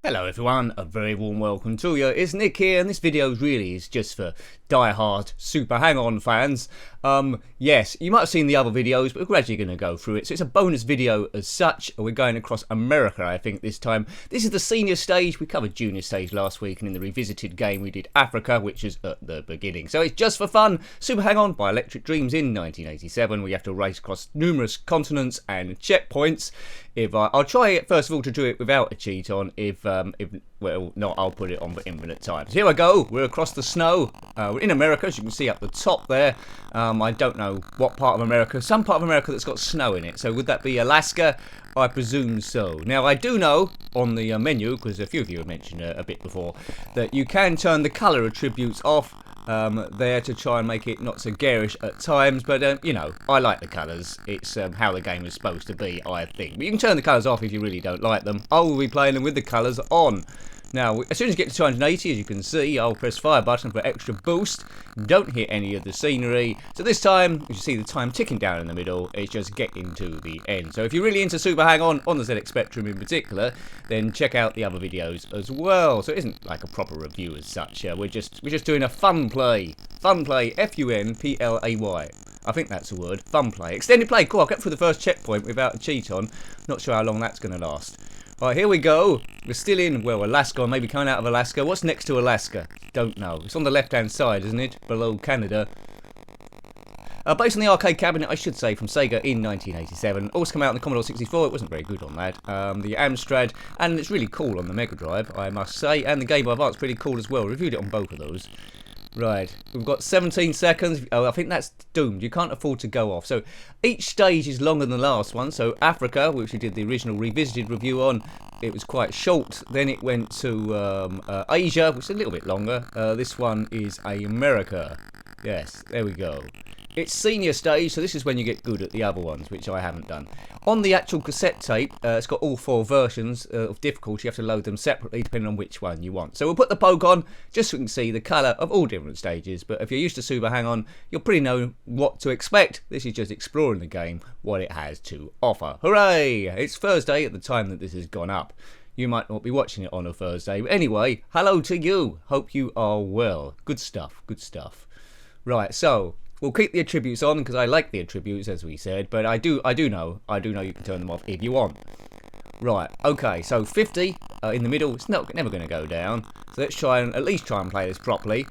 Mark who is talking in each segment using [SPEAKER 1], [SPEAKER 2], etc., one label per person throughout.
[SPEAKER 1] Hello everyone, a very warm welcome to you. It's Nick here, and this video really is just for die-hard Super Hang-On fans. Yes, you might have seen the other videos, but we're gradually going to go through it. So it's a bonus video as such. We're going across America, I think, this time. This is the senior stage. We covered junior stage last week, and in the revisited game we did Africa, which is at the beginning. So it's just for fun. Super Hang-On by Electric Dreams in 1987. We have to race across numerous continents and checkpoints. I'll try it first of all to do it without a cheat on. If not, I'll put it on for infinite times. Here I go. We're across the snow. We're in America, as you can see up the top there. I don't know what part of America. Some part of America that's got snow in it. So would that be Alaska? I presume so. Now I do know on the menu, because a few of you have mentioned a bit before, that you can turn the colour attributes off. There to try and make it not so garish at times, but you know, I like the colours. It's how the game is supposed to be, I think. But you can turn the colours off if you really don't like them. I will be playing them with the colours on. Now, as soon as you get to 280, as you can see, I'll press fire button for extra boost. Don't hit any of the scenery. So this time, as you see the time ticking down in the middle, it's just getting to the end. So if you're really into Super Hang-On, on the ZX Spectrum in particular, then check out the other videos as well. So it isn't like a proper review as such. We're just doing a fun play. Fun play, F-U-N-P-L-A-Y. I think that's the word. Fun play. Extended play. Cool, I'll get through the first checkpoint without a cheat on. Not sure how long that's going to last. Right, here we go. We're still in, well, Alaska, or maybe coming out of Alaska. What's next to Alaska? Don't know. It's on the left-hand side, isn't it? Below Canada. Based on the arcade cabinet, I should say, from Sega in 1987. Also come out on the Commodore 64. It wasn't very good on that. The Amstrad, and it's really cool on the Mega Drive, I must say. And the Game Boy Advance, pretty cool as well. Reviewed it on both of those. Right, we've got 17 seconds. Oh, I think that's doomed. You can't afford to go off. So each stage is longer than the last one. So Africa, which we did the original revisited review on, it was quite short. Then it went to Asia, which is a little bit longer. This one is America. Yes, there we go. It's senior stage, so this is when you get good at the other ones, which I haven't done. On the actual cassette tape, it's got all 4 versions of difficulty. You have to load them separately depending on which one you want. So we'll put the poke on just so we can see the colour of all different stages. But if you're used to Super Hang-On, you'll pretty know what to expect. This is just exploring the game, what it has to offer. Hooray! It's Thursday at the time that this has gone up. You might not be watching it on a Thursday. But anyway, hello to you. Hope you are well. Good stuff, good stuff. Right, so we'll keep the attributes on because I like the attributes, as we said, but I do know you can turn them off if you want. Right, okay, so 50 in the middle, it's never going to go down. So let's at least try and play this properly.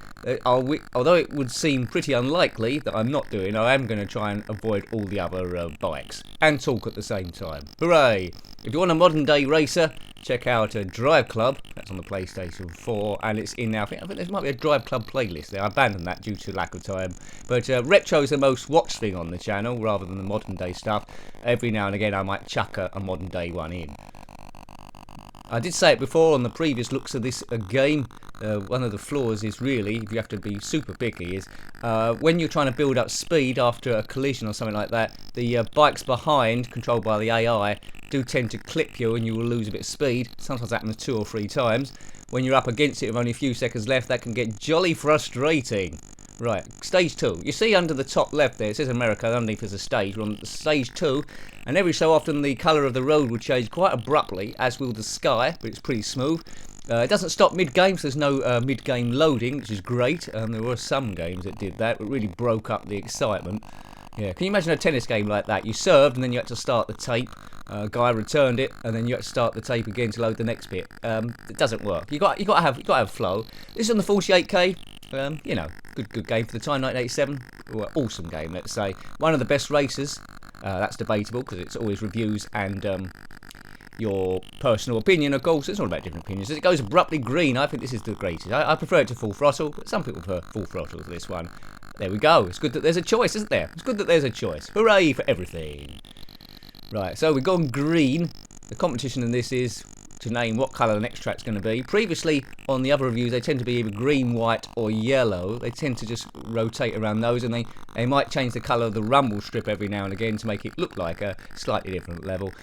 [SPEAKER 1] Although it would seem pretty unlikely that I'm not doing, I am going to try and avoid all the other bikes and talk at the same time. Hooray! If you want a modern day racer, check out Drive Club. That's on the PlayStation 4, and it's in now. I think there might be a Drive Club playlist there. I abandoned that due to lack of time. But retro is the most watched thing on the channel, rather than the modern day stuff. Every now and again, I might chuck a modern day one in. I did say it before on the previous looks of this game. One of the flaws is really, if you have to be super picky, is when you're trying to build up speed after a collision or something like that, the bikes behind, controlled by the AI, do tend to clip you and you will lose a bit of speed. Sometimes that happens 2 or 3 times. When you're up against it with only a few seconds left, that can get jolly frustrating. Right, stage 2. You see under the top left there, it says America, underneath there's a stage. We're on stage 2, and every so often the colour of the road will change quite abruptly, as will the sky, but it's pretty smooth. It doesn't stop mid-game, so there's no mid-game loading, which is great. There were some games that did that, but really broke up the excitement. Yeah, can you imagine a tennis game like that? You served, and then you had to start the tape. Guy returned it, and then you had to start the tape again to load the next bit. It doesn't work. You got to have flow. This is on the 48K. You know, good game for the time, 1987. Well, awesome game, let's say. One of the best races. That's debatable because it's always reviews and your personal opinion, of course. It's all about different opinions. As it goes abruptly green, I think this is the greatest. I prefer it to full throttle, but some people prefer full throttle to this one. There we go. It's good that there's a choice, isn't there? It's good that there's a choice. Hooray for everything. Right, so we've gone green. The competition in this is to name what colour the next track's going to be. Previously, on the other reviews, they tend to be either green, white or yellow. They tend to just rotate around those, and they might change the colour of the rumble strip every now and again to make it look like a slightly different level.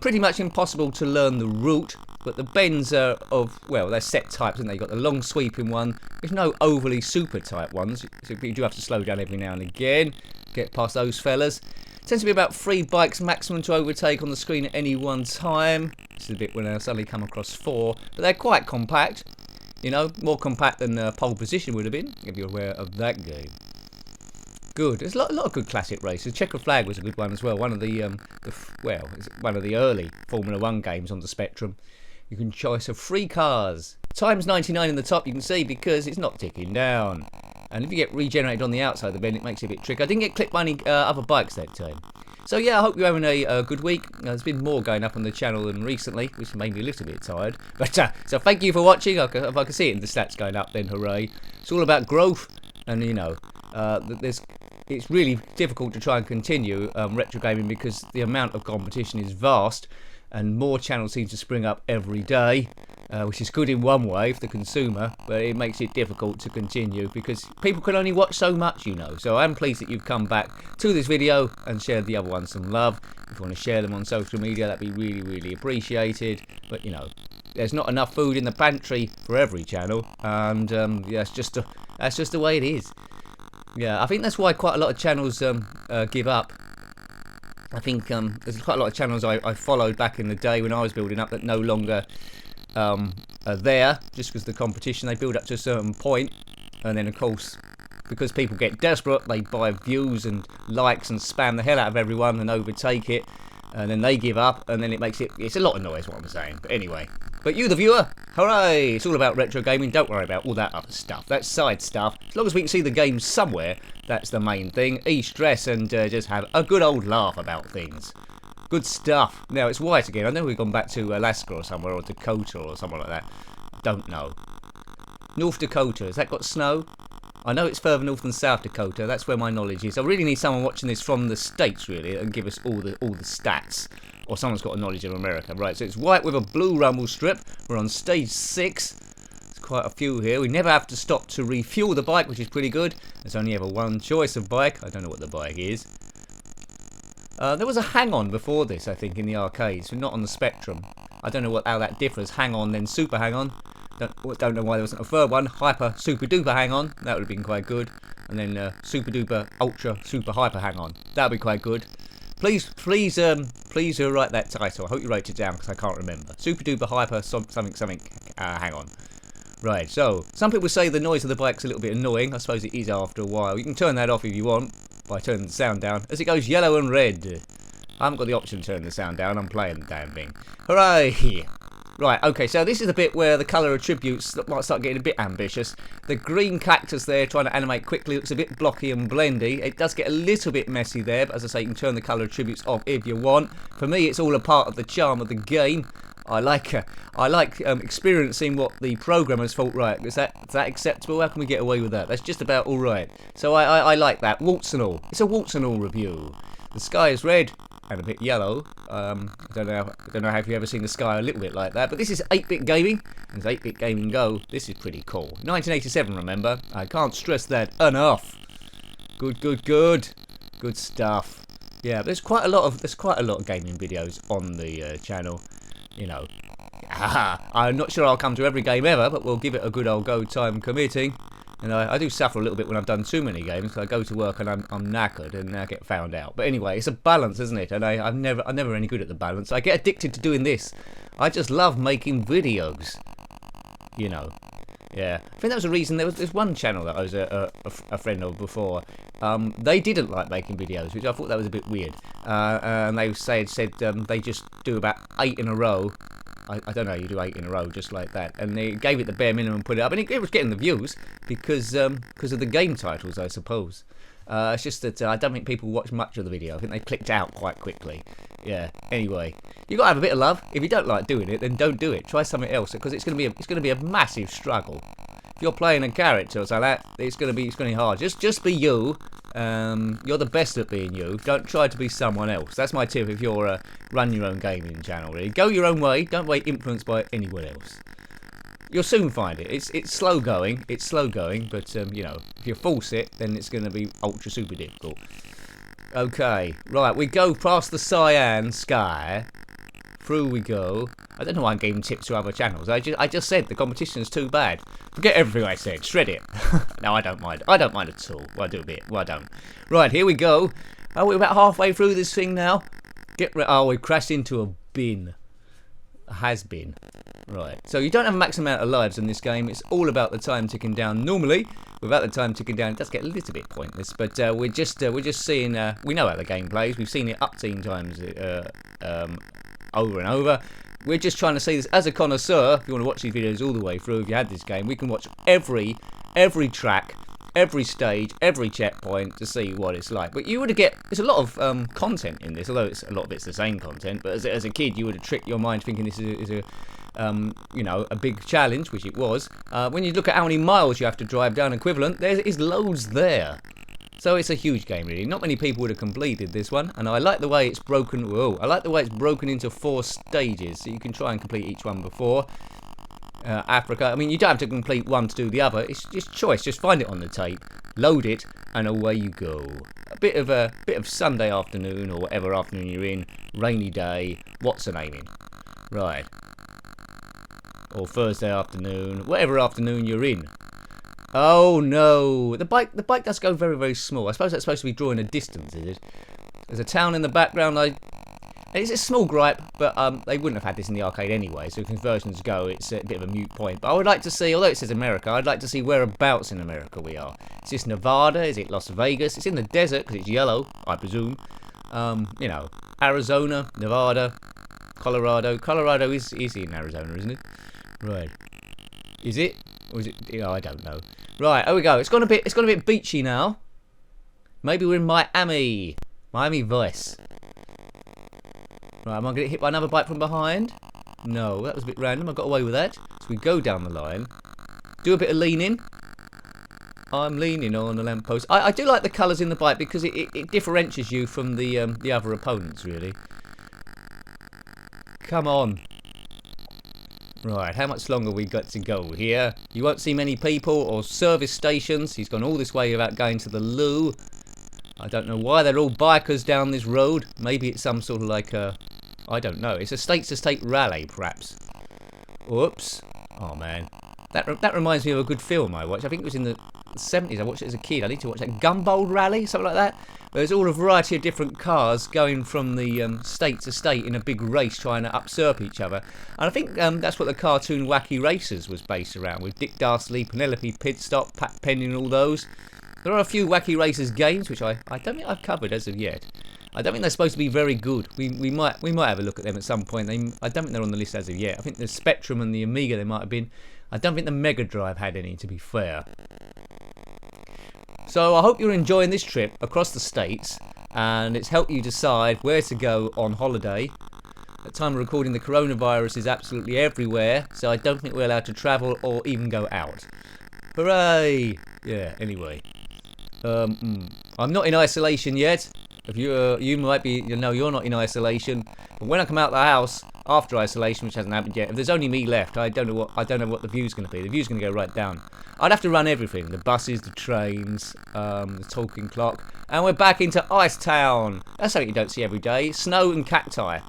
[SPEAKER 1] Pretty much impossible to learn the route, but the bends are they're set types, and they've got the long sweeping one. There's no overly super tight ones, so you do have to slow down every now and again, get past those fellas. Tends to be about 3 bikes maximum to overtake on the screen at any one time. This is a bit when I suddenly come across 4, but they're quite compact. You know, more compact than Pole Position would have been, if you're aware of that game. Good. There's a lot of good classic races. Checker Flag was a good one as well. One of the one of the early Formula 1 games on the Spectrum. You can choose 3 cars. Times 99 in the top, you can see, because it's not ticking down. And if you get regenerated on the outside of the bend, it makes it a bit tricky. I didn't get clipped by any other bikes that time. So yeah, I hope you're having a good week. There's been more going up on the channel than recently, which made me a little bit tired. But so thank you for watching. If I can see it in the stats going up, then hooray. It's all about growth, and you know, it's really difficult to try and continue retro gaming because the amount of competition is vast, and more channels seem to spring up every day. Which is good in one way for the consumer, but it makes it difficult to continue because people can only watch so much, you know. So I'm pleased that you've come back to this video and shared the other ones some love. If you want to share them on social media, that'd be really, really appreciated. But you know, there's not enough food in the pantry for every channel, and yeah, that's just the way it is. Yeah, I think that's why quite a lot of channels give up. I think there's quite a lot of channels I followed back in the day when I was building up that no longer are there, just because the competition, they build up to a certain point, and then of course because people get desperate, they buy views and likes and spam the hell out of everyone and overtake it, and then they give up, and then it's a lot of noise, what I'm saying. But anyway, but you the viewer, hooray, it's all about retro gaming. Don't worry about all that other stuff, that's side stuff. As long as we can see the game somewhere, that's the main thing. Stress and just have a good old laugh about things. Good stuff. Now it's white again. I know we've gone back to Alaska or somewhere, or Dakota or somewhere like that. Don't know. North Dakota, has that got snow? I know it's further north than South Dakota. That's where my knowledge is. I really need someone watching this from the States, really, and give us all the stats. Or someone's got a knowledge of America. Right, so it's white with a blue rumble strip. We're on stage 6. There's quite a few here. We never have to stop to refuel the bike, which is pretty good. There's only ever one choice of bike. I don't know what the bike is. There was a hang-on before this, I think, in the arcades, not on the Spectrum. I don't know how that differs. Hang-on, then super hang-on. Don't know why there wasn't a third one. Hyper, super duper hang-on. That would have been quite good. And then super duper, ultra, super hyper hang-on. That would be quite good. Please write that title. I hope you wrote it down because I can't remember. Super duper hyper something hang-on. Right, so some people say the noise of the bike's a little bit annoying. I suppose it is after a while. You can turn that off if you want by turning the sound down as it goes yellow and red. I haven't got the option to turn the sound down. I'm playing the damn thing. Hooray! Right, okay, so this is the bit where the colour attributes might start getting a bit ambitious. The green cactus there, trying to animate quickly, looks a bit blocky and blendy. It does get a little bit messy there, but as I say, you can turn the colour attributes off if you want. For me, it's all a part of the charm of the game. I like experiencing what the programmers thought. Right, is that acceptable? How can we get away with that? That's just about all right. So I like that. Warts and all. It's a warts and all review. The sky is red and a bit yellow. I don't know if you've ever seen the sky a little bit like that, but this is 8-bit gaming. As 8-bit gaming go, this is pretty cool. 1987, remember? I can't stress that enough. Good stuff. Yeah, there's quite a lot of gaming videos on the channel. You know, I'm not sure I'll come to every game ever, but we'll give it a good old go time committing. And I do suffer a little bit when I've done too many games. So I go to work and I'm knackered and I get found out. But anyway, it's a balance, isn't it? And I'm never any good at the balance. I get addicted to doing this. I just love making videos. You know, yeah. I think that was the reason. There's one channel that I was a friend of before. They didn't like making videos, which I thought that was a bit weird. And they said they just do about 8 in a row. I don't know, you do 8 in a row just like that, and they gave it the bare minimum and put it up, and it was getting the views because of the game titles, I suppose. It's just that I don't think people watch much of the video. I think they clicked out quite quickly. Yeah. Anyway, you got to have a bit of love. If you don't like doing it, then don't do it. Try something else because it's going to be a massive struggle. If you're playing a character or something like that, it's going to be hard. Just be you. You're the best at being you. Don't try to be someone else. That's my tip if you're run your own gaming channel. Really, go your own way. Don't be influenced by anyone else. You'll soon find it. It's slow going. It's slow going, but you know, if you force it, then it's going to be ultra super difficult. Okay, right. We go past the cyan sky. Through we go. I don't know why I'm giving tips to other channels. I just said the competition's too bad. Forget everything I said. Shred it. No, I don't mind. I don't mind at all. Well, I do a bit. Well, I don't. Right, here we go. Oh, we're about halfway through this thing now. Oh, we crashed into a bin. has been. Right, so you don't have a max amount of lives in this game. It's all about the time ticking down. Normally, without the time ticking down, it does get a little bit pointless. But we're just seeing. We know how the game plays. We've seen it up 10 times over and over. We're just trying to see this as a connoisseur. If you want to watch these videos all the way through, if you had this game, we can watch every track, every stage, every checkpoint to see what it's like. But you would get, there's a lot of content in this, although a lot of it's the same content. But as a kid, you would have tricked your mind thinking this is a you know, a big challenge, which it was. When you look at how many miles you have to drive down equivalent, there is loads there. So it's a huge game, really. Not many people would have completed this one, and I like the way it's broken. Whoa! I like the way it's broken into 4 stages, so you can try and complete each one before. Africa. I mean, you don't have to complete one to do the other. It's just choice. Just find it on the tape, load it, and away you go. A bit of Sunday afternoon or whatever afternoon you're in, rainy day. What's the name in? Right. Or Thursday afternoon, whatever afternoon you're in. Oh no, the bike does go very, very small. I suppose that's supposed to be drawing a distance, is it? There's a town in the background. It's a small gripe, but they wouldn't have had this in the arcade anyway, so conversions go, it's a bit of a moot point. But I would like to see, although it says America, I'd like to see whereabouts in America we are. Is this Nevada? Is it Las Vegas? It's in the desert, because it's yellow, I presume. You know, Arizona, Nevada, Colorado. Colorado is in Arizona, isn't it? Right. Is it? Or is it? You know, I don't know. Right, here we go. It's gone a bit beachy now. Maybe we're in Miami. Miami Vice. Right, am I going to get hit by another bike from behind? No, that was a bit random. I got away with that. So we go down the line. Do a bit of leaning. I'm leaning on the lamppost. I do like the colours in the bike because it differentiates you from the other opponents, really. Come on. Right, how much longer we got to go here? You won't see many people or service stations. He's gone all this way without going to the loo. I don't know why they're all bikers down this road. Maybe it's some sort of like a... I don't know. It's a state-to-state rally, perhaps. Whoops. Oh, man. That reminds me of a good film I watched. I think it was in the 70s. I watched it as a kid. I need to watch that Gumball Rally, something like that. There's all a variety of different cars going from the state to state in a big race trying to usurp each other. And I think that's what the cartoon Wacky Racers was based around, with Dick Dastardly, Penelope Pitstop, Pat Penny and all those. There are a few Wacky Racers games which I don't think I've covered as of yet. I don't think they're supposed to be very good. We might have a look at them at some point. I don't think they're on the list as of yet. I think the Spectrum and the Amiga they might have been. I don't think the Mega Drive had any, to be fair. So I hope you're enjoying this trip across the states, and it's helped you decide where to go on holiday. At the time of recording, the coronavirus is absolutely everywhere, so I don't think we're allowed to travel or even go out. Hooray! Yeah, anyway. I'm not in isolation yet. If you might be, you know, you're not in isolation. But when I come out of the house after isolation, which hasn't happened yet, if there's only me left, I don't know what the view's going to be. The view's going to go right down. I'd have to run everything: the buses, the trains, the talking clock, and we're back into Ice Town. That's something you don't see every day. Snow and cacti.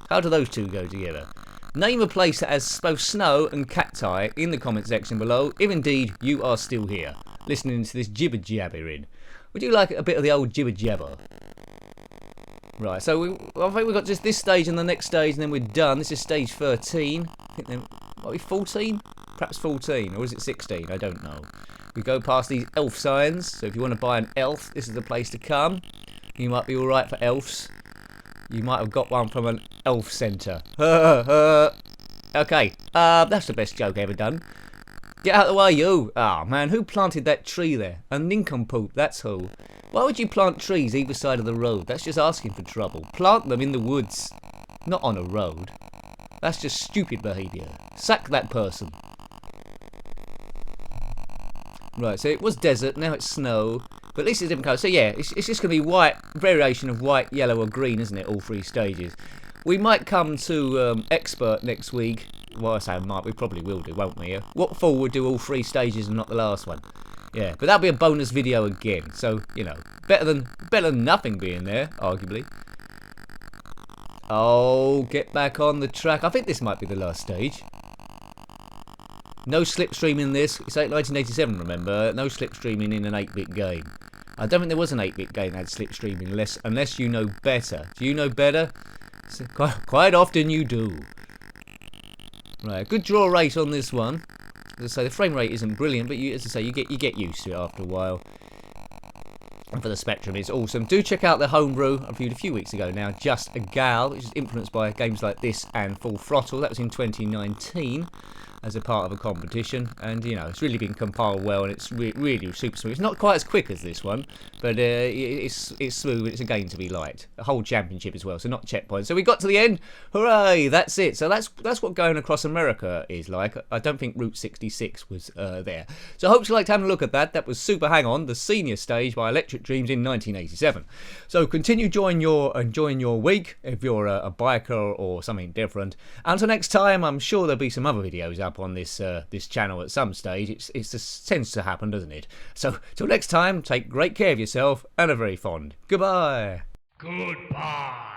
[SPEAKER 1] How do those two go together? Name a place that has both snow and cacti in the comment section below, if indeed you are still here, listening to this jibber jabbering. Would you like a bit of the old jibber jabber? Right, so I think we've got just this stage and the next stage, and then we're done. This is stage 13. I think there might be 14? Perhaps 14, or is it 16? I don't know. We go past these elf signs, so if you want to buy an elf, this is the place to come. You might be alright for elves. You might have got one from an elf centre. Okay, that's the best joke ever done. Get out of the way, you! Ah, man, who planted that tree there? A nincompoop, that's who. Why would you plant trees either side of the road? That's just asking for trouble. Plant them in the woods, not on a road. That's just stupid behaviour. Sack that person. Right, so it was desert, now it's snow. But at least it's different colours. So yeah, it's just going to be white, variation of white, yellow or green, isn't it? All 3 stages. We might come to Expert next week. Well, I say might, we probably will do, won't we? What fool would do all 3 stages and not the last one? Yeah, but that'll be a bonus video again. So, you know, better than nothing being there, arguably. Oh, get back on the track. I think this might be the last stage. No slipstream in this. It's 1987, remember? No slipstreaming in an 8-bit game. I don't think there was an 8-bit game that had slipstreaming, unless you know better. Do you know better? Quite often you do. Right, good draw rate on this one. As I say, the frame rate isn't brilliant, but as I say, you get used to it after a while. And for the Spectrum, it's awesome. Do check out the homebrew I reviewed a few weeks ago now, Just a Gal, which is influenced by games like this and Full Throttle. That was in 2019 as a part of a competition, and you know, it's really been compiled well, and it's really super smooth. It's not quite as quick as this one, but it's smooth. It's a game to be liked. A whole championship as well, so not checkpoints. So we got to the end. Hooray! That's it. So that's what going across America is like. I don't think Route 66 was there. So I hope you liked having a look at that. That was Super Hang On, the senior stage by Electric Dreams in 1987. So continue enjoying your week if you're a biker or something different. Until next time, I'm sure there'll be some other videos up on this channel at some stage. It just tends to happen, doesn't it? So till next time, take great care of yourself and are very fond. Goodbye.
[SPEAKER 2] Goodbye.